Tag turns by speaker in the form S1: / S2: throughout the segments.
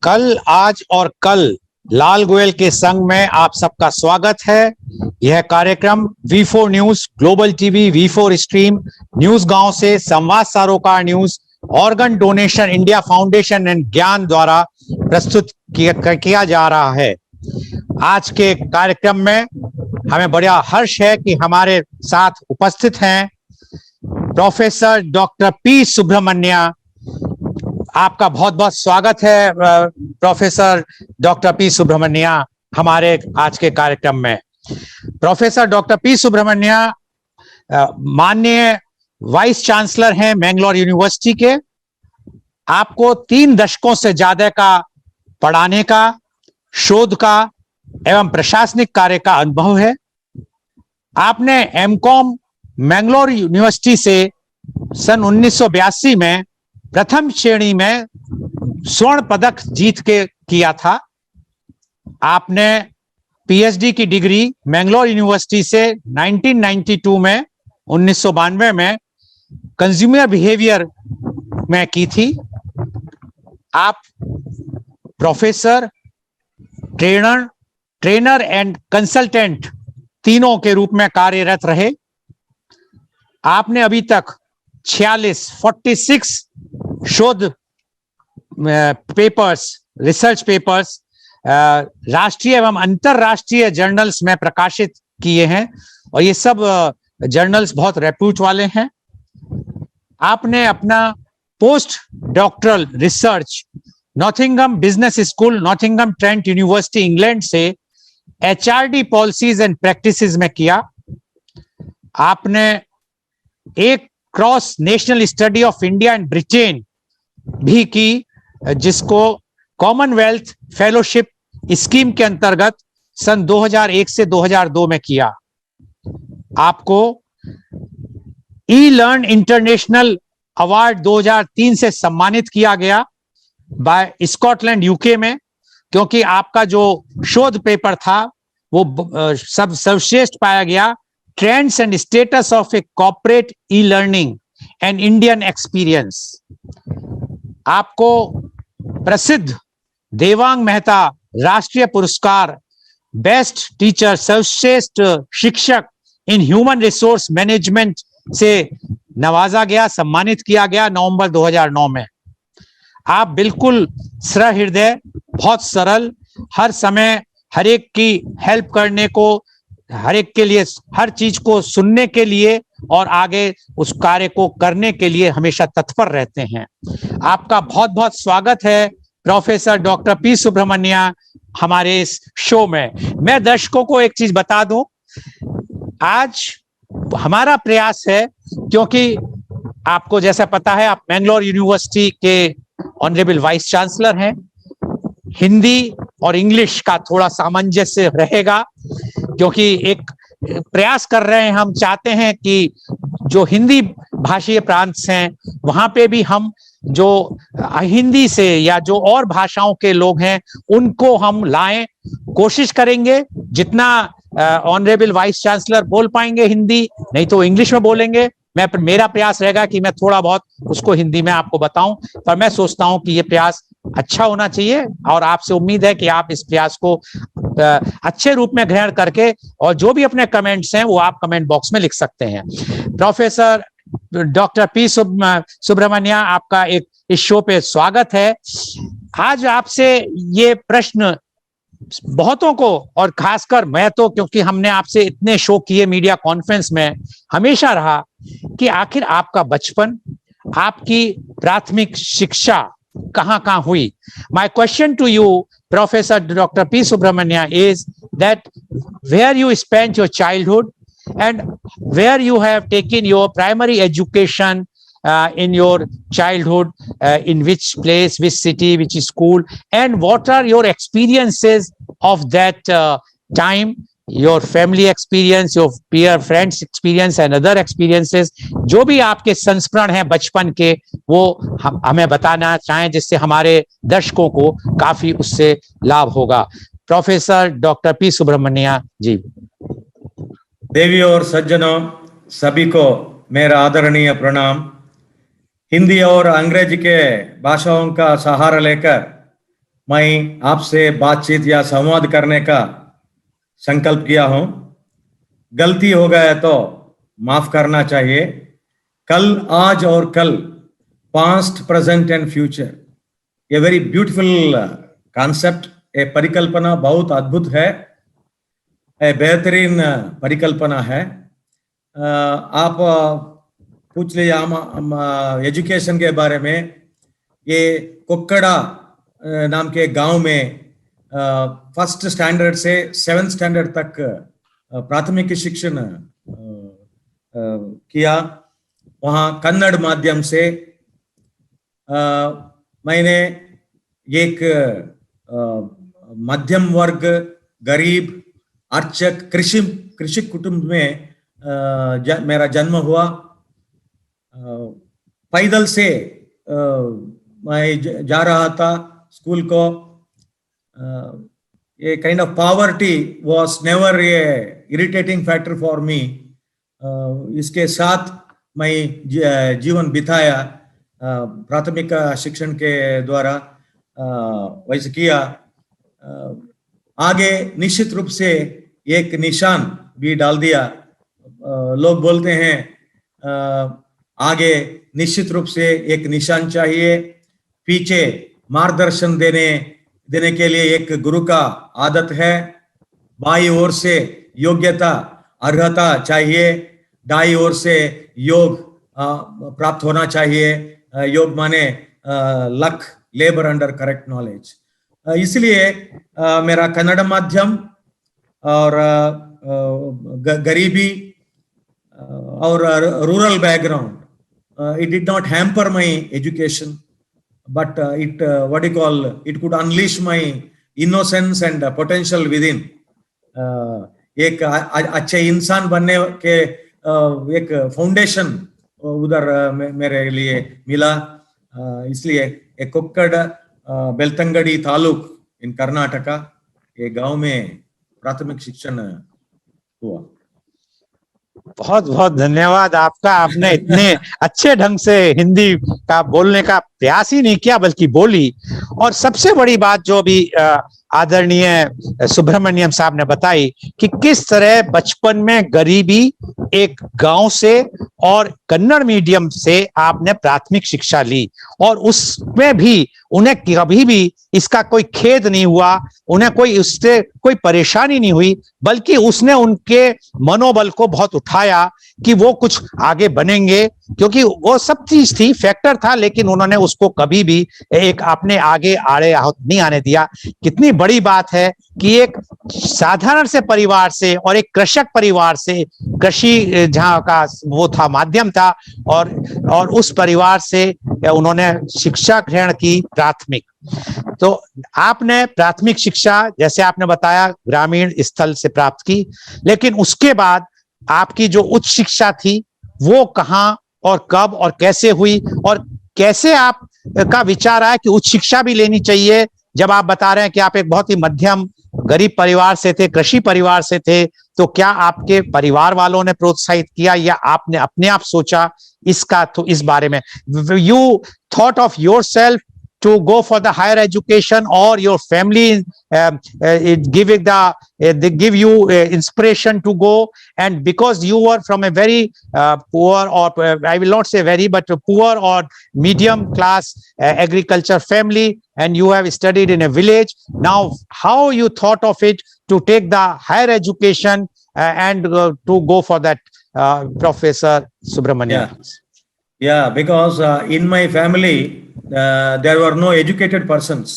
S1: कल, आज और कल लाल गोयल के संग में आप सबका स्वागत है। यह कार्यक्रम V4 news, global TV, V4 stream, news गांव से, संवाद सरोकार news, organ donation India foundation and ज्ञान द्वारा प्रस्तुत किया जा रहा है। आज के कार्यक्रम में हमें बड़ा हर्ष है कि हमारे साथ उपस्थित हैं प्रोफेसर डॉक्टर पी सुब्रमण्या। आपका बहुत बहुत स्वागत है प्रोफेसर डॉक्टर पी सुब्रमण्या हमारे आज के कार्यक्रम में। प्रोफेसर डॉक्टर पी सुब्रमण्या माननीय वाइस चांसलर हैं मैंगलोर यूनिवर्सिटी के। आपको 3 दशकों से ज्यादा का पढ़ाने का, शोध का एवं प्रशासनिक कार्य का अनुभव है। आपने एमकॉम मैंगलोर यूनिवर्सिटी से सन 1982 में प्रथम श्रेणी में स्वर्ण पदक जीत के किया था। आपने पीएचडी की डिग्री मैंगलोर यूनिवर्सिटी से 1992 में 1992 में कंज्यूमर बिहेवियर में की थी। आप प्रोफेसर, ट्रेनर एंड कंसल्टेंट तीनों के रूप में कार्यरत रहे। आपने अभी तक 46 शोध पेपर्स, रिसर्च पेपर्स राष्ट्रीय एवं अंतरराष्ट्रीय जर्नल्स में प्रकाशित किए हैं और ये सब जर्नल्स बहुत रेप्यूट वाले हैं। आपने अपना post doctoral research Nottingham business school, Nottingham Trent university England से एचआरडी पॉलिसीज एंड प्रैक्टिसेस में किया। आपने एक cross national study of India and Britain भी की, जिसको कॉमनवेल्थ फेलोशिप स्कीम के अंतर्गत सन 2001 से 2002 में किया। आपको ई लर्न इंटरनेशनल अवार्ड 2003 से सम्मानित किया गया बाय स्कॉटलैंड यूके में, क्योंकि आपका जो शोध पेपर था वो सर्वश्रेष्ठ पाया गया, trends and status of a corporate e learning and Indian experience. आपको प्रसिद्ध देवांग मेहता राष्ट्रीय पुरस्कार बेस्ट टीचर, सर्वश्रेष्ठ शिक्षक इन ह्यूमन रिसोर्स मैनेजमेंट से नवाजा गया, सम्मानित किया गया नवंबर 2009 में। आप बिल्कुल सहृदय, बहुत सरल, हर समय हर एक की हेल्प करने को, हर एक के लिए, हर चीज को सुनने के लिए और आगे उस कार्य को करने के लिए हमेशा तत्पर रहते हैं। आपका बहुत बहुत स्वागत है प्रोफेसर डॉक्टर पी सुब्रमण्या हमारे इस शो में। मैं दर्शकों को एक चीज बता दूं, आज हमारा प्रयास है, क्योंकि आपको जैसा पता है आप मैंगलोर यूनिवर्सिटी के ऑनरेबल वाइस चांसलर हैं, हिंदी और इंग्लिश का थोड़ा सामंजस्य रहेगा, क्योंकि एक प्रयास कर रहे हैं, हम चाहते हैं कि जो हिंदी भाषीय प्रांत हैं वहां पे भी हम जो हिंदी से या जो और भाषाओं के लोग हैं उनको हम लाएं। कोशिश करेंगे जितना ऑनरेबल वाइस चांसलर बोल पाएंगे हिंदी, नहीं तो इंग्लिश में बोलेंगे। मेरा प्रयास रहेगा कि मैं थोड़ा बहुत उसको हिंदी में आपको बताऊं, पर मैं सोचता हूं कि ये प्रयास अच्छा होना चाहिए और आपसे उम्मीद है कि आप इस प्रयास को अच्छे रूप में ग्रहण करके, और जो भी अपने कमेंट्स हैं वो आप कमेंट बॉक्स में लिख सकते हैं। प्रोफेसर डॉक्टर पी सुब्रमण्या, आपका एक इस शो पे स्वागत है। आज आपसे ये प्रश्न बहुतों को, और खासकर मैं तो, क्योंकि हमने आपसे इतने शो किए मीडिया कॉन्फ्रेंस में, हमेशा रहा कि आखिर आपका बचपन, आपकी प्राथमिक शिक्षा कहां कहां हुई। My question to you professor doctor P Subramanya is that where you spent your childhood and where you have taken your primary education in your childhood, in which place, which city, which school, and what are your experiences of that time, your family experience, your peer friends experience and other experiences, जो भी आपके संस्मरण हैं बचपन के, वो हमें बताना चाहें, जिससे हमारे दर्शकों को काफी उससे लाभ होगा। प्रोफेसर डॉक्टर पी सुब्रमण्या जी।
S2: देवी और सज्जनों, सभी को मेरा आदरणीय प्रणाम। हिंदी और अंग्रेजी के भाषाओं का सहारा लेकर मैं आपसे बातचीत या संवाद करने का संकल्प किया हूं। गलती हो गया तो माफ करना चाहिए। कल, आज और कल, पास्ट, प्रेजेंट एंड फ्यूचर, ये वेरी ब्यूटीफुल कॉन्सेप्ट, ये परिकल्पना बहुत अद्भुत है, ये बेहतरीन परिकल्पना है। आप पूछ लिया हम एजुकेशन के बारे में। ये कोक्कड़ा नाम के गांव में फर्स्ट स्टैंडर्ड से 7th स्टैंडर्ड तक प्राथमिक शिक्षण किया। वहाँ कन्नड़ माध्यम से मैंने एक मध्यम वर्ग, गरीब, अर्चक, कृषि कुटुंब में मेरा जन्म हुआ। पैदल से मैं जा रहा था स्कूल को। ये kind of poverty was never a irritating factor for me. इसके साथ मैं जीवन बिताया। प्राथमिक शिक्षण के द्वारा वैसे किया। आगे निश्चित रूप से एक निशान भी डाल दिया। लोग बोलते हैं आगे निश्चित रूप से एक निशान चाहिए, पीछे मार्गदर्शन देने के लिए एक गुरु का आदत है। बाई ओर से योग्यता, अर्हता चाहिए, दाई ओर से योग प्राप्त होना चाहिए। योग माने luck, labour under correct knowledge. इसलिए मेरा कन्नड़ माध्यम और गरीबी और rural background, it did not hamper my education, but it could unleash my innocence and potential within. एक अच्छे इंसान बनने के एक फाउंडेशन उधर मेरे लिए मिला। इसलिए एक कोक्कड़ बेलतंगड़ी तालुक इन कर्नाटका, ये गांव में प्राथमिक शिक्षण हुआ।
S1: बहुत बहुत धन्यवाद आपका। आपने इतने अच्छे ढंग से हिंदी का बोलने का प्रयास ही नहीं किया बल्कि बोली। और सबसे बड़ी बात जो भी आदरणीय सुब्रमण्यम साहब ने बताई कि किस तरह बचपन में गरीबी, एक गांव से और कन्नड़ मीडियम से आपने प्राथमिक शिक्षा ली, और उसमें भी उन्हें कभी भी इसका कोई खेद नहीं हुआ, उन्हें कोई उससे कोई परेशानी नहीं हुई, बल्कि उसने उनके मनोबल को बहुत उठाया कि वो कुछ आगे बनेंगे, क्योंकि वो सब चीज थी, फैक्टर था, लेकिन उन्होंने उसको कभी भी एक अपने आगे आड़े नहीं आने दिया। कितनी बड़ी बात है कि एक साधारण से परिवार से और एक कृषक परिवार से, कृषि जहाँ का वो था, माध्यम था, और उस परिवार से उन्होंने शिक्षा ग्रहण की प्राथमिक। तो आपने प्राथमिक शिक्षा जैसे आपने बताया ग्रामीण स्थल से प्राप्त की, लेकिन उसके बाद आपकी जो उच्च शिक्षा थी वो कहाँ और कब और कैसे हुई, और कैसे आप का विचार आया कि उच्च शिक्षा भी लेनी चाहिए, जब आप बता रहे हैं कि आप एक बहुत ही मध्यम गरीब परिवार से थे, कृषि परिवार से थे? तो क्या आपके परिवार वालों ने प्रोत्साहित किया या आपने अपने आप सोचा इसका? तो इस बारे में, you thought of yourself to go for the higher education, or your family they give you inspiration to go, and because you were from a very poor, or I will not say very, but poor or medium class agriculture family, and you have studied in a village. Now how you thought of it to take the higher education and to go for that, Professor Subramanian?
S2: Yeah, because in my family there were no educated persons,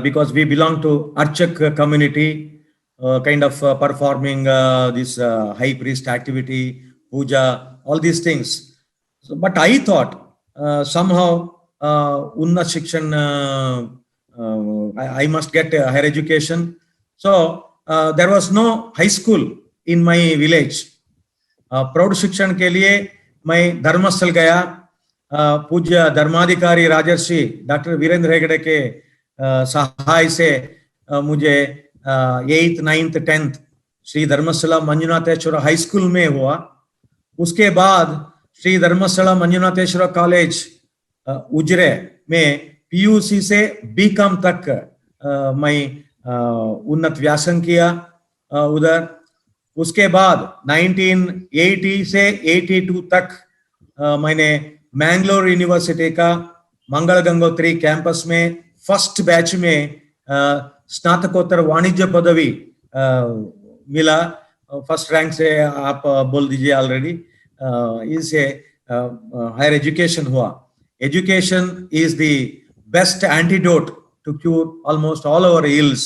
S2: because we belong to Archak community, kind of performing this high priest activity, puja, all these things. So, but I thought somehow Unnat Shikshan, I must get a higher education. So there was no high school in my village. प्रौढ़ शिक्षण के लिए मैं धर्मस्थल गया। पूज्य धर्माधिकारी राजर्षि doctor Virendra Hegde के सहाय से मुझे 8th, 9th, 10th Shri Dharmasthala Manjunatheshwara high school में हुआ। उसके बाद श्री धर्मस्थला मंजुनाथेश्वर कॉलेज उजिरे में पीयूसी से बीकॉम तक मैं उन्नत व्यासंग किया उधर। उसके बाद 1980 से 82 तक मैंने मैंगलोर यूनिवर्सिटी का मंगल गंगोत्री कैंपस में फर्स्ट बैच में स्नातकोत्तर वाणिज्य पदवी मिला। फर्स्ट रैंक से आप बोल दीजिए ऑलरेडी। इससे हायर एजुकेशन हुआ। Education is the best antidote to cure almost all our ills.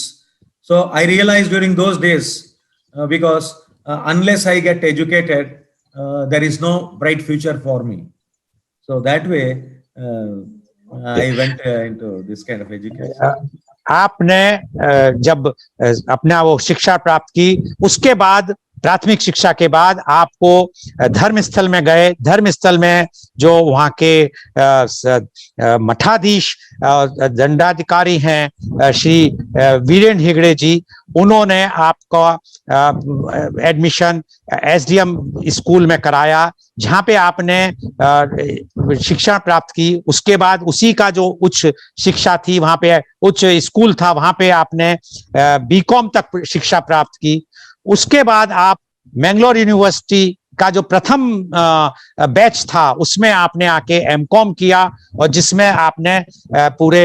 S2: So I realized during those days, because unless I get educated, there is no bright future for me. So that way, I went into this kind of education.
S1: आपने जब अपना वो शिक्षा प्राप्त की, उसके बाद प्राथमिक शिक्षा के बाद आपको धर्मस्थल में गए। धर्मस्थल में जो वहाँ के मठाधीश दंडाधिकारी हैं श्री वीरेंद्र हेगड़े जी, उन्होंने आपका एडमिशन एसडीएम स्कूल में कराया, जहाँ पे आपने शिक्षा प्राप्त की। उसके बाद उसी का जो उच्च शिक्षा थी, वहाँ पे उच्च स्कूल था, वहाँ पे आपने बीकॉम तक शिक्षा प्राप्त की। उसके बाद आप मैंगलोर यूनिवर्सिटी का जो प्रथम बैच था, उसमें आपने आके एमकॉम किया, और जिसमें आपने पूरे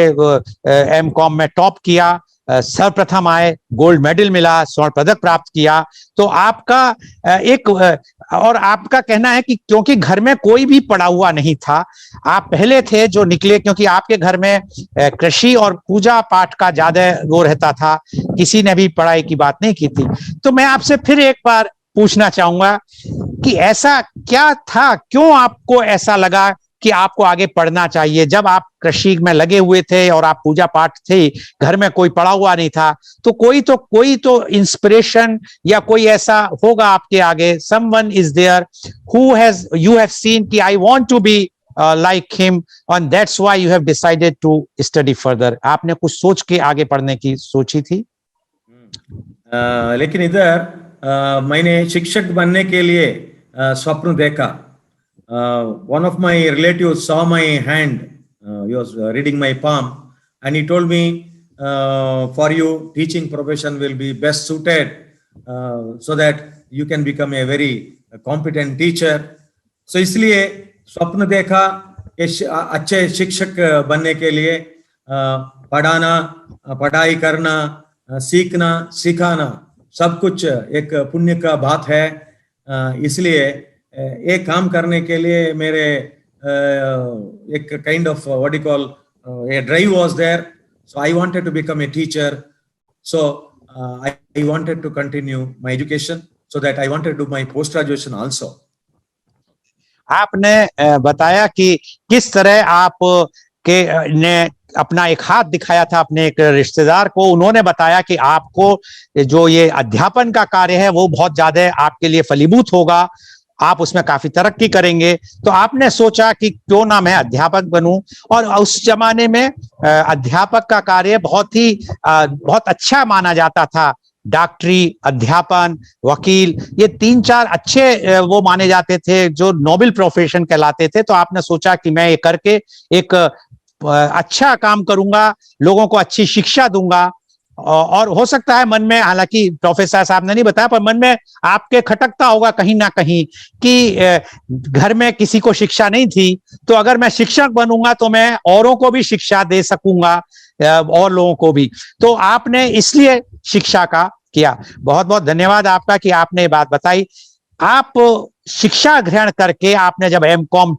S1: एमकॉम में टॉप किया, सर्वप्रथम आए, गोल्ड मेडल मिला, स्वर्ण पदक प्राप्त किया। तो आपका एक और आपका कहना है कि क्योंकि घर में कोई भी पढ़ा हुआ नहीं था, आप पहले थे जो निकले, क्योंकि आपके घर में कृषि और पूजा पाठ का ज्यादा वो रहता था, किसी ने भी पढ़ाई की बात नहीं की थी। तो मैं आपसे फिर एक बार पूछना चाहूंगा कि ऐसा क्या था, क्यों आपको ऐसा लगा कि आपको आगे पढ़ना चाहिए? जब आप कृषि में लगे हुए थे और आप पूजा पाठ थे, घर में कोई पढ़ा हुआ नहीं था, तो कोई तो इंस्पिरेशन या कोई ऐसा होगा आपके आगे, someone is there who has you have seen कि I want to be like him and that's why you have decided to study further. आपने कुछ सोच के आगे पढ़ने की सोची थी?
S2: लेकिन इधर मैंने शिक्षक बनने के लिए स्वप्न देखा। One of my relatives saw my hand, he was reading my palm, and he told me, for you teaching profession will be best suited, so that you can become a very competent teacher. So इसलिए स्वप्न देखा अच्छे शिक्षक बनने के लिए। पढ़ाना, पढ़ाई करना, सीखना, सिखाना, सब कुछ एक पुण्य का बात है। इसलिए एक काम करने के लिए मेरे एक kind of what you call a drive was there. So I wanted to become a teacher. So I wanted to continue my education, so that I wanted to do my post graduation also.
S1: आपने बताया कि किस तरह आप के ने अपना एक हाथ दिखाया था अपने एक रिश्तेदार को। उन्होंने बताया कि आपको जो ये अध्यापन का कार्य है वो बहुत ज्यादा आपके लिए फलीभूत होगा, आप उसमें काफी तरक्की करेंगे। तो आपने सोचा कि क्यों ना मैं अध्यापक बनूं। और उस जमाने में अध्यापक का कार्य बहुत अच्छा माना जाता था। डॉक्टरी, अध्यापन, वकील, ये 3-4 अच्छे वो माने जाते थे, जो नोबल प्रोफेशन कहलाते थे। तो आपने सोचा कि मैं ये करके एक अच्छा काम करूंगा, लोगों को अच्छी शिक्षा दूंगा। और हो सकता है मन में, हालांकि प्रोफेसर साहब ने नहीं बताया, पर मन में आपके खटकता होगा कहीं ना कहीं कि घर में किसी को शिक्षा नहीं थी, तो अगर मैं शिक्षक बनूंगा तो मैं औरों को भी शिक्षा दे सकूंगा, और लोगों को भी। तो आपने इसलिए शिक्षा का किया। बहुत बहुत धन्यवाद आपका कि आपने ये बात बताई। आप शिक्षा ग्रहण करके आपने जब एमकॉम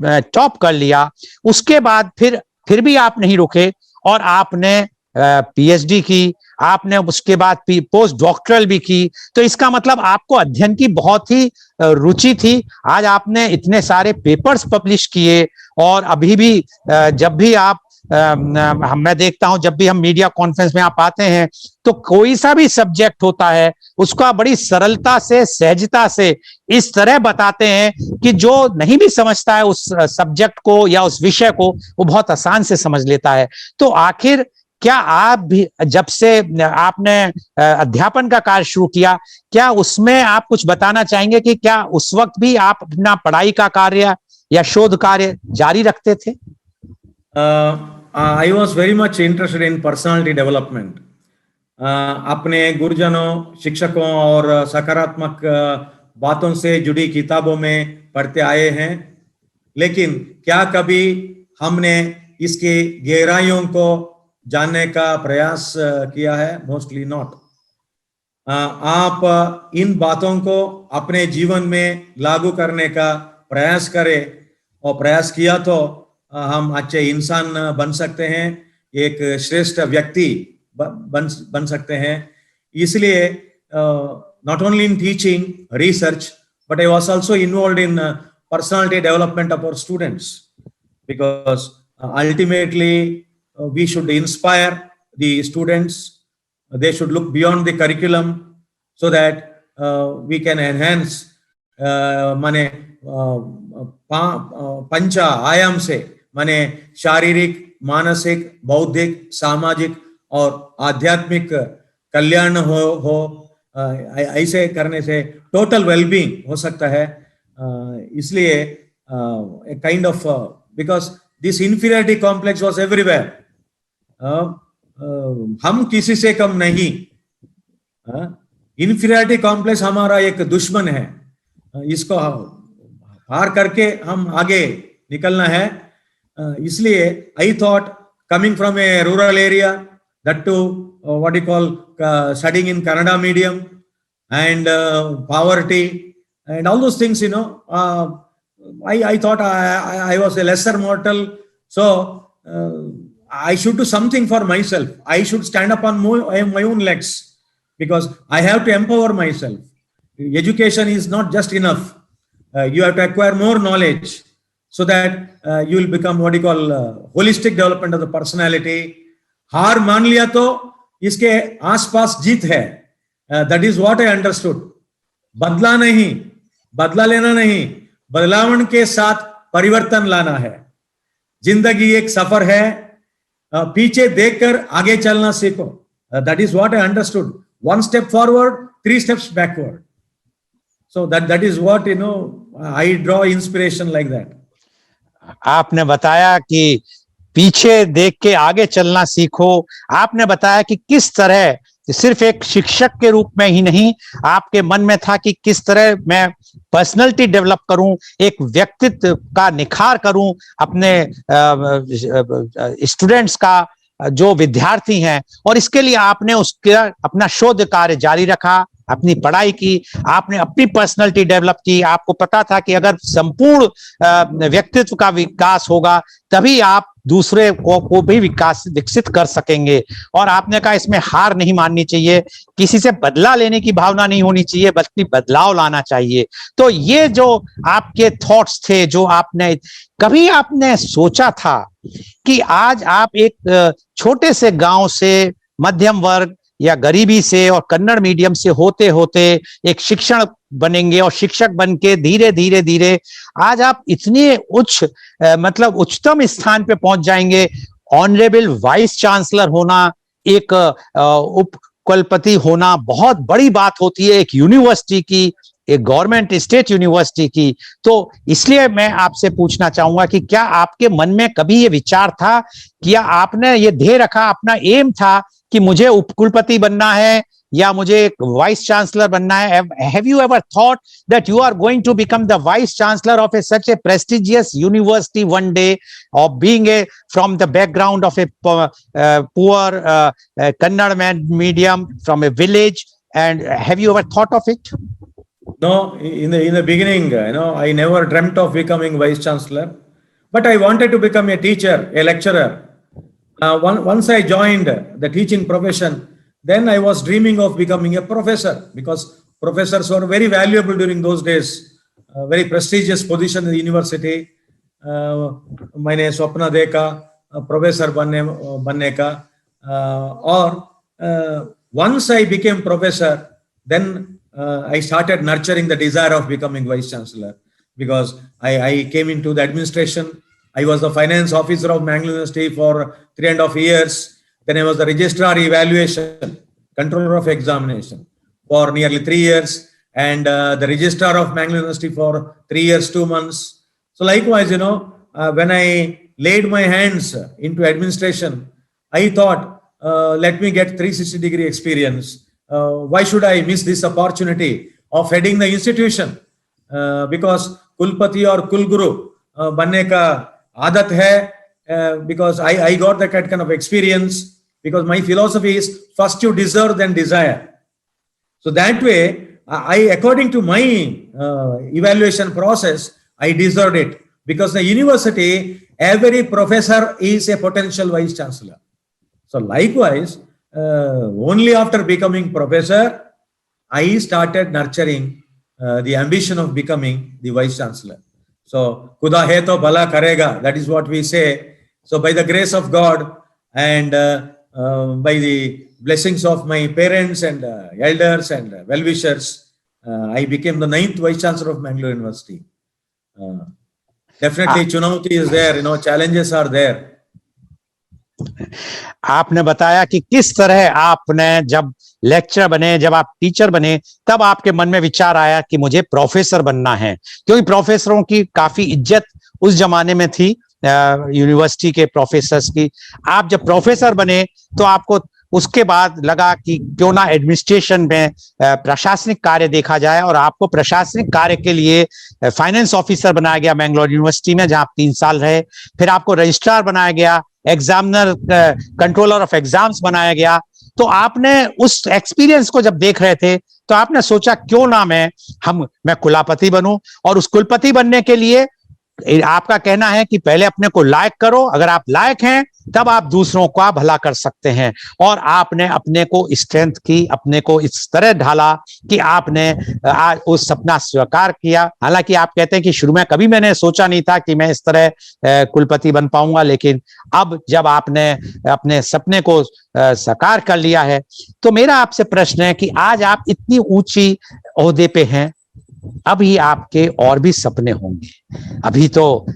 S1: टॉप कर लिया, उसके बाद फिर भी आप नहीं रुके और आपने पीएचडी की, आपने उसके बाद पोस्ट डॉक्टरल भी की। तो इसका मतलब आपको अध्ययन की बहुत ही रुचि थी। आज आपने इतने सारे पेपर्स पब्लिश किए, और अभी भी जब भी आप मैं देखता हूं, जब भी हम मीडिया कॉन्फ्रेंस में आप आते हैं, तो कोई सा भी सब्जेक्ट होता है उसका बड़ी सरलता से, सहजता से इस तरह बताते हैं कि जो नहीं भी समझता है उस सब्जेक्ट को या उस विषय को, वो बहुत आसान से समझ लेता है। तो आखिर क्या आप भी, जब से आपने अध्यापन का कार्य शुरू किया, क्या उसमें आप कुछ बताना चाहेंगे कि क्या उस वक्त भी आप अपना पढ़ाई का कार्य या शोध कार्य जारी रखते थे?
S2: I was very much interested in personality development. अपने गुरुजनों, शिक्षकों और सकारात्मक बातों से जुड़ी किताबों में पढ़ते आए हैं, लेकिन क्या कभी हमने इसकी गहराइयों को जानने का प्रयास किया है? Mostly not. आप इन बातों को अपने जीवन में लागू करने का प्रयास करें, और प्रयास किया तो हम अच्छे इंसान बन सकते हैं, एक श्रेष्ठ व्यक्ति बन सकते हैं. इसलिए not only in teaching, research, but I was also involved in personality development of our students, because ultimately we should inspire the students. They should look beyond the curriculum so that we can enhance माने पंचा आयाम से, माने शारीरिक, मानसिक, बौद्धिक, सामाजिक और आध्यात्मिक कल्याण हो. ऐसे करने से टोटल वेलबींग हो सकता है. इसलिए kind of, because this inferiority complex was everywhere. हम किसी से कम नहीं. इंफीरियरिटी कॉम्प्लेक्स हमारा एक दुश्मन है. इसको पार करके हम आगे निकलना है. इसलिए I thought, coming from A rural area, that too what you call studying in Kannada medium, and poverty and all those things, I thought I was a lesser mortal, so I should do something for myself. I should stand up on my own legs, because I have to empower myself. Education is not just enough. You have to acquire more knowledge so that you will become what you call holistic development of the personality. हार मान लिया तो इसके आसपास जीत है. That is what I understood. बदला नहीं, बदला लेना नहीं, बदलाव के साथ परिवर्तन लाना है. जिंदगी एक सफर है, पीछे देखकर आगे चलना सीखो. That is what I understood. 1 step forward, 3 steps backward. So that is what I draw inspiration like that.
S1: आपने बताया कि पीछे देख के आगे चलना सीखो. आपने बताया कि किस तरह सिर्फ एक शिक्षक के रूप में ही नहीं, आपके मन में था कि किस तरह मैं पर्सनैलिटी डेवलप करूं, एक व्यक्तित्व का निखार करूं अपने स्टूडेंट्स का, जो विद्यार्थी हैं. और इसके लिए आपने उसका अपना शोध कार्य जारी रखा, अपनी पढ़ाई की, आपने अपनी पर्सनैलिटी डेवलप की. आपको पता था कि अगर संपूर्ण व्यक्तित्व का विकास होगा तभी आप दूसरे को भी विकसित कर सकेंगे. और आपने कहा इसमें हार नहीं माननी चाहिए, किसी से बदला लेने की भावना नहीं होनी चाहिए, बल्कि बदलाव लाना चाहिए. तो ये जो आपके थॉट्स थे, जो आपने कभी आपने सोचा था कि आज आप एक छोटे से गांव से मध्यम वर्ग या गरीबी से और कन्नड़ मीडियम से होते होते एक शिक्षण बनेंगे, और शिक्षक बनके धीरे धीरे धीरे आज आप इतने मतलब उच्चतम स्थान पे पहुंच जाएंगे. ऑनरेबल वाइस चांसलर होना, एक उप कुलपति होना बहुत बड़ी बात होती है एक यूनिवर्सिटी की, एक गवर्नमेंट स्टेट यूनिवर्सिटी की. तो इसलिए मैं आपसे पूछना चाहूंगा कि क्या आपके मन में कभी ये विचार था, क्या आपने ये ध्येय रखा, अपना एम था कि मुझे उपकुलपति बनना है या मुझे एक वाइस चांसलर बनना है? Have you ever thought that you are going to become the vice chancellor of such a prestigious university one day, or being from the background of a poor Kannada medium from a village? And have you ever thought of it?
S2: No, in the beginning, I never dreamt of becoming vice chancellor, but I wanted to become a teacher, a lecturer. Once I joined the teaching profession, then I was dreaming of becoming a professor, because professors were very valuable during those days, very prestigious position in the university. मैंने स्वप्न देखा professor बनने का. और once I became professor, then I started nurturing the desire of becoming vice chancellor, because I came into the administration. I was the finance officer of Mangalore University for 3.5 years. Then I was the registrar evaluation, controller of examination for nearly 3 years, and the registrar of Mangalore University for 3 years, 2 months. So likewise, when I laid my hands into administration, I thought, let me get 360-degree experience. Why should I miss this opportunity of heading the institution? Because Kulpati or Kulguru बनने का आदत है, because I got that kind of experience, because my philosophy is first you deserve then desire. So that way, according to my evaluation process, I deserved it, because the university, every professor is a potential vice chancellor. So likewise, only after becoming professor, I started nurturing the ambition of becoming the vice chancellor. So खुदा है तो भला करेगा, that is what we say. So by the grace of God and by the blessings of my parents and elders and well-wishers, I became the 9th vice chancellor of Mangalore University. Definitely chunauti is there, challenges are there.
S1: आपने बताया कि किस तरह आपने जब lecture बने, जब आप टीचर बने, तब आपके मन में विचार आया कि मुझे प्रोफेसर बनना है, क्योंकि प्रोफेसरों की काफी इज्जत उस जमाने में थी, यूनिवर्सिटी के प्रोफेसर्स की। आप जब प्रोफेसर बने तो आपको उसके बाद लगा कि क्यों ना एडमिनिस्ट्रेशन में प्रशासनिक कार्य देखा जाए, और आपको प्रशासनिक कार्य के लिए फाइनेंस ऑफिसर बनाया गया मैंगलोर यूनिवर्सिटी में, जहां आप 3 साल रहे। फिर आपको रजिस्ट्रार बनाया गया, एग्जामिनर कंट्रोलर ऑफ एग्जाम्स बनाया गया। तो आपने उस एक्सपीरियंस को जब देख रहे थे तो आपने सोचा क्यों ना मैं कुलपति बनूं, और उस कुलपति बनने के लिए आपका कहना है कि पहले अपने को लायक करो, अगर आप लायक हैं तब आप दूसरों का भला कर सकते हैं। और आपने अपने को स्ट्रेंथ की, अपने को इस तरह ढाला कि आपने आज उस सपना स्वीकार किया। हालांकि आप कहते हैं कि शुरू में कभी मैंने सोचा नहीं था कि मैं इस तरह कुलपति बन पाऊंगा, लेकिन अब जब आपने अपने सपने को साकार कर लिया है, तो मेरा आपसे प्रश्न है कि आज आप इतनी ऊंची ओहदे पे हैं, अभी आपके और भी सपने होंगे। अभी तो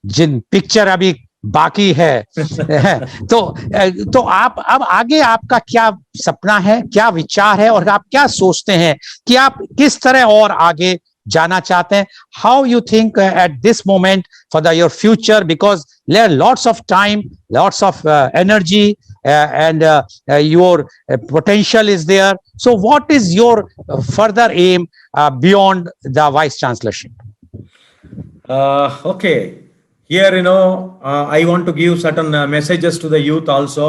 S1: जिन पिक्चर अभी बाकी है तो आप अब आगे आपका क्या सपना है, क्या विचार है, और आप क्या सोचते हैं कि आप किस तरह और आगे जाना चाहते हैं? How you think at this moment for your future, because there are lots of time, lots of energy and your potential is there. So what is your further aim beyond the vice chancellorship?
S2: Okay, here I want to give certain messages to the youth also.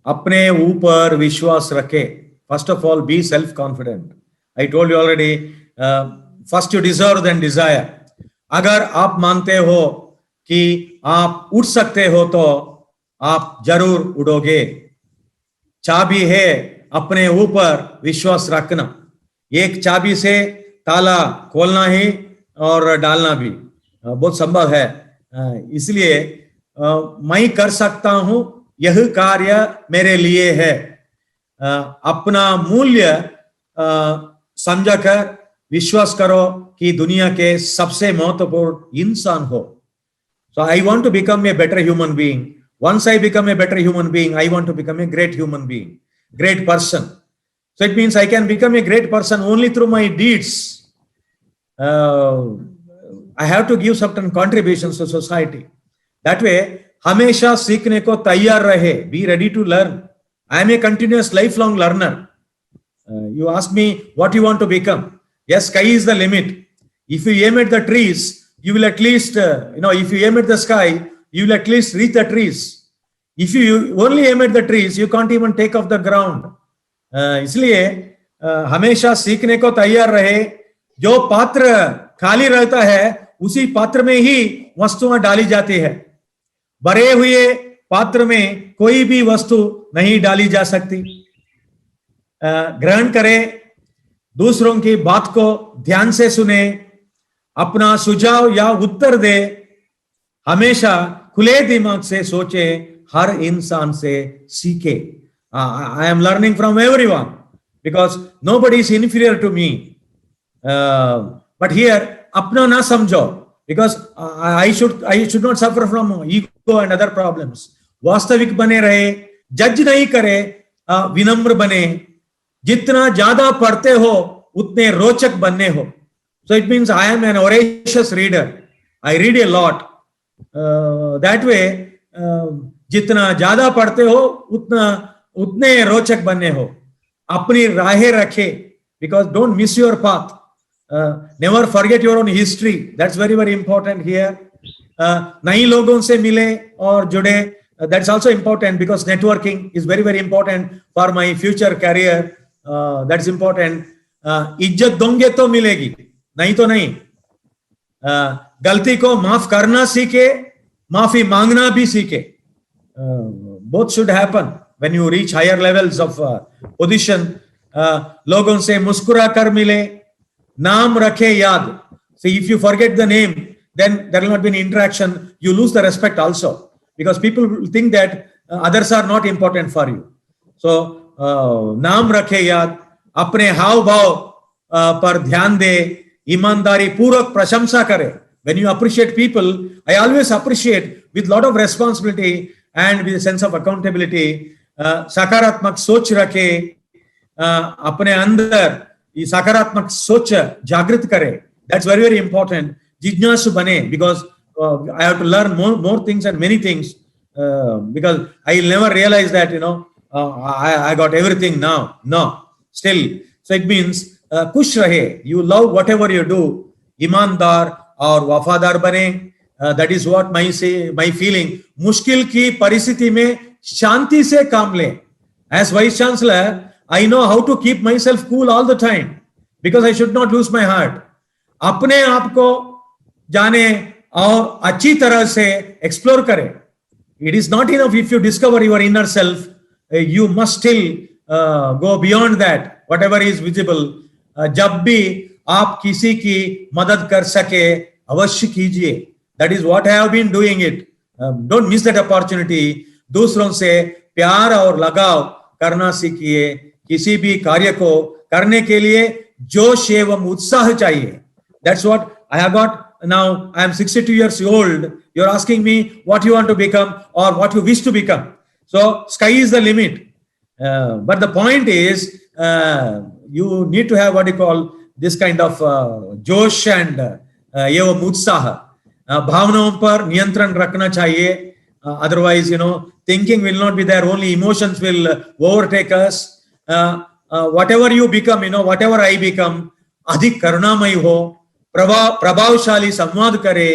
S2: अपने ऊपर विश्वास रखे. First of all, be self-confident. I told you already, first you deserve then desire. अगर आप मानते हो कि आप उठ सकते हो तो आप जरूर उड़ोगे। चाबी है अपने ऊपर विश्वास रखना। एक चाबी से ताला खोलना ही और डालना भी बहुत संभव है। इसलिए मैं कर सकता हूं, यह कार्य मेरे लिए है। अपना मूल्य समझकर विश्वास करो कि दुनिया के सबसे महत्वपूर्ण इंसान हो। So I want to become a better human being. Once I become a better human being, I want to become a great human being, great person. So it means I can become a great person only through my deeds. I have to give certain contributions to society. That way, हमेशा सीखने को तैयार रहे. Be ready to learn. I am a continuous lifelong learner. You ask me what you want to become. Yes, sky is the limit. If you aim at the trees, you will at least, if you aim at the sky, you will at least reach the trees. If you only aim at the trees, you can't even take off the ground. इसलिए हमेशा सीखने को तैयार रहे. जो पात्र खाली रहता है उसी पात्र में ही वस्तुएं डाली जाती है. भरे हुए पात्र में कोई भी वस्तु नहीं डाली जा सकती. ग्रहण करें, दूसरों की बात को ध्यान से सुने, अपना सुझाव या उत्तर दे, हमेशा खुले दिमाग से सोचे, हर इंसान से सीखे. I am learning from everyone because nobody is inferior to me. But here अपना ना समझो, because I should not suffer from ego and other problems. वास्तविक बने रहे, जज नहीं करे, विनम्र बने. जितना ज्यादा पढ़ते हो उतने रोचक बनने हो. So it means I am an voracious reader. I read a lot. That way जितना ज्यादा पढ़ते हो उतने रोचक बने हो, अपनी राहें रखे, because don't miss your path, never forget your own history, that's very very important here. नई लोगों से मिले और जुड़े, that's also important because networking is very very important for my future career. That's important. इज्जत दोगे तो मिलेगी, नहीं तो नहीं. गलती को माफ करना सीखे, माफी मांगना भी सीखे. Both should happen when you reach higher levels of position. लोगों से मुस्कुरा कर मिले, नाम रखे याद. See, if you forget the name, then there will not be an interaction. You lose the respect also, because people think that others are not important for you. So नाम रखे याद, अपने हाव भाव पर ध्यान दे, ईमानदारी पूर्वक प्रशंसा करे. When you appreciate people, I always appreciate with lot of responsibility and with a sense of accountability. सकारात्मक सोच रखे, अपने अंदर ये सकारात्मक सोच जागृत करे. That's very very important. जिज्ञासु बने, because I have to learn more things and many things, because I will never realize that I got everything now. No, still. So it means खुश रहे, you love whatever you do, ईमानदार और वफादार बने. That is what my feeling. मुश्किल की परिस्थिति में शांति से काम ले. As Vice Chancellor, I know how to keep myself cool all the time, because I should not lose my heart. अपने आप को जाने और अच्छी तरह से एक्सप्लोर करें. It is not enough if you discover your inner self. You must still go beyond that, whatever is visible. जब भी आप किसी की मदद कर सके, अवश्य कीजिए. That is what I have been doing it. Don't miss that opportunity. दूसरों से प्यार और लगाव करना सीखिए. किसी भी कार्य को करने के लिए जोश एवं उत्साह चाहिए. That's what I have got. Now I am 62 years old. You're asking me what you want to become or what you wish to become. So sky is the limit. But the point is, you need to have what you call this kind of जोश and एवं उत्साह. भावनाओं पर नियंत्रण रखना चाहिए. Otherwise, thinking will not be there. Only emotions will overtake us. Whatever you become, whatever I become, अधिक करुणामय हो, प्रभावशाली संवाद करे,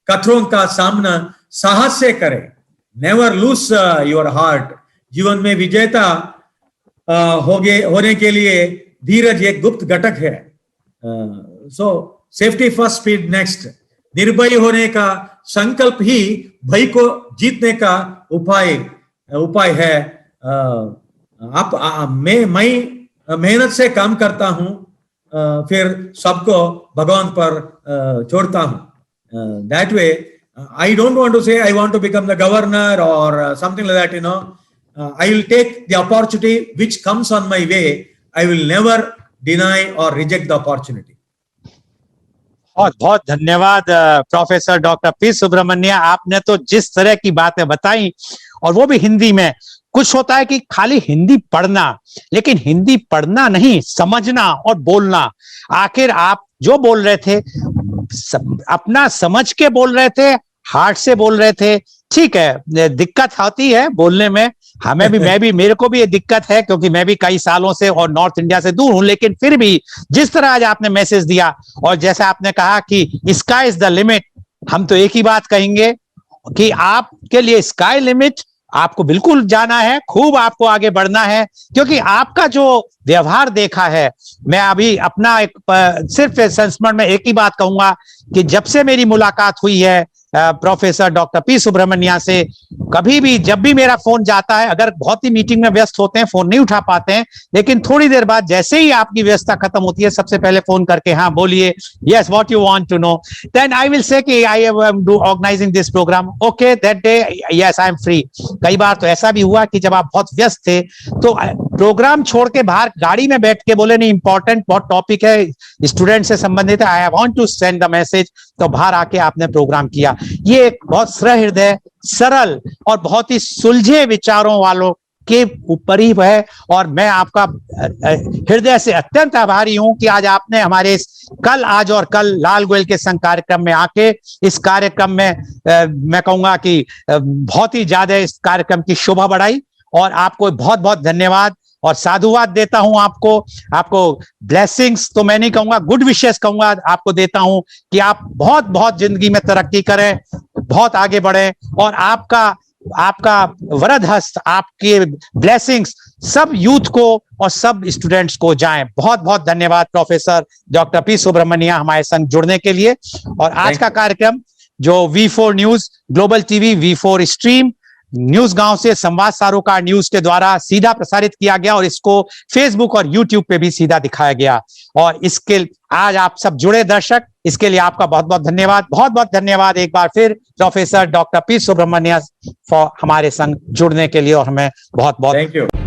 S2: कथरों का सामना साहस से करे. Never lose your heart. जीवन में विजेता होने के लिए धीरज एक गुप्त घटक है. सो सेफ्टी फर्स्ट, स्पीड नेक्स्ट. निर्भय होने का संकल्प ही भय को जीतने का उपाय है. मैं मेहनत से काम करता हूं, फिर सबको भगवान पर छोड़ता हूं. That way, I don't want to say I want to become the governor or something like that. I will take the opportunity which comes on my way. I will never deny or reject the opportunity.
S1: बहुत बहुत धन्यवाद professor doctor P Subramanya. आपने तो जिस तरह की बातें बताई, और वो भी हिंदी में. कुछ होता है कि खाली हिंदी पढ़ना, लेकिन हिंदी पढ़ना नहीं, समझना और बोलना. आखिर आप जो बोल रहे थे, अपना समझ के बोल रहे थे, हार्ट से बोल रहे थे. ठीक है, दिक्कत आती है बोलने में. हमें भी मेरे को भी ये दिक्कत है, क्योंकि मैं भी कई सालों से और नॉर्थ इंडिया से दूर हूं. लेकिन फिर भी जिस तरह आज आपने मैसेज दिया, और जैसा आपने कहा कि स्काई इज द लिमिट, हम तो एक ही बात कहेंगे कि आपके लिए स्काई लिमिट, आपको बिल्कुल जाना है, खूब आपको आगे बढ़ना है. क्योंकि आपका जो व्यवहार देखा है, मैं अभी अपना सिर्फ संस्मरण में एक ही बात कहूंगा कि जब से मेरी मुलाकात हुई है प्रोफेसर डॉक्टर पी सुब्रमण्या से, कभी भी जब भी मेरा फोन जाता है, अगर बहुत ही मीटिंग में व्यस्त होते हैं, फोन नहीं उठा पाते हैं, लेकिन थोड़ी देर बाद जैसे ही आपकी व्यस्तता खत्म होती है, सबसे पहले फोन करके, हाँ बोलिए, yes what you want to know, then I will say कि I am organizing this program, okay that day yes I am free. कई बार तो ऐसा भी हुआ कि जब आप बहुत व्यस्त थे, तो प्रोग्राम छोड़ के बाहर गाड़ी में बैठ के बोले, नहीं इंपॉर्टेंट बहुत टॉपिक है, स्टूडेंट से संबंधित है, I want to send the message, तो बाहर आके आपने प्रोग्राम किया. ये एक बहुत सहृदय, सरल और बहुत ही सुलझे विचारों के ऊपर ही है। और मैं आपका हृदय से अत्यंत आभारी हूं कि आज आपने हमारे इस कल आज और कल लाल गोयल के संग कार्यक्रम में आके इस कार्यक्रम में मैं कहूंगा कि बहुत ही ज्यादा इस कार्यक्रम की शोभा बढ़ाई। और आपको बहुत बहुत धन्यवाद और साधुवाद देता हूं आपको ब्लेसिंग्स तो मैं नहीं कहूंगा, गुड विशेस कहूंगा आपको देता हूं कि आप बहुत बहुत जिंदगी में तरक्की करें, बहुत आगे बढ़े और आपका वरद हस्त, आपके ब्लेसिंग्स सब यूथ को और सब स्टूडेंट्स को जाएं। बहुत बहुत धन्यवाद प्रोफेसर डॉक्टर पी सुब्रमण्या हमारे संग जुड़ने के लिए। और आज का कार्यक्रम जो V4 news, global TV, V4 stream, news गांव से संवाद सारोकार न्यूज के द्वारा सीधा प्रसारित किया गया और इसको फेसबुक और यूट्यूब पे भी सीधा दिखाया गया। और इसके आज आप सब जुड़े दर्शक, इसके लिए आपका बहुत बहुत धन्यवाद। बहुत बहुत धन्यवाद एक बार फिर प्रोफेसर डॉक्टर पी सुब्रमण्या हमारे संग जुड़ने के लिए और हमें बहुत बहुत
S2: थैंक यू।